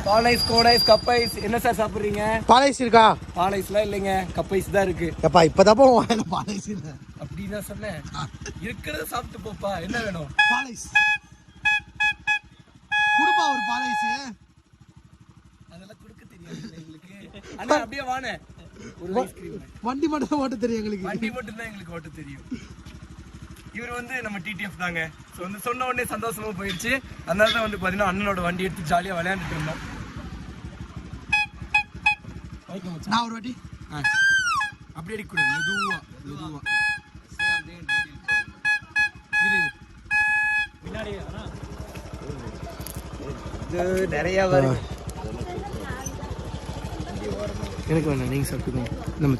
பாலைஸ் கோனைஸ் கப்பைஸ் என்ன சார் சாப்பிடுறீங்க? பாலைஸ் இருக்கா? பாலைஸ்லாம் இல்லைங்க, கப்பைஸ் தான் இருக்கு. எப்பா இப்பதாப்பா வாங்க பாலைஸ் இல்ல அப்படின்னு தான் சொன்னேன். இருக்கிறத சாப்பிட்டு போப்பா, என்ன வேணும்? பாலைஸ் குடுப்பா ஒரு பாலைஸ். அதெல்லாம் கொடுக்க தெரியாது எங்களுக்கு. அண்ணா அப்படியே வானே ஒரு ஐஸ்கிரீம். வண்டி மட்டும் ஓட்ட தெரியும் எங்களுக்கு. வண்டி மட்டும் தான் எங்களுக்கு ஓட்ட தெரியும். இவர் வந்து நம்ம டிடிஎஃப் தாங்க. ஸோ வந்து சொன்ன உடனே சந்தோஷமா போயிடுச்சு. அதனால தான் வந்து பார்த்தீங்கன்னா அண்ணனோட வண்டி எடுத்து ஜாலியாக விளையாண்டுட்டு இருந்தோம். நான் ஒரு வாட்டி அப்படி அடிக்கூடாது, மெதுவா மெதுவா. இது நிறைய வரும். எனக்கு வேணாம், நீங்கள் சாப்பிட்டுக்கோங்க. நம்ம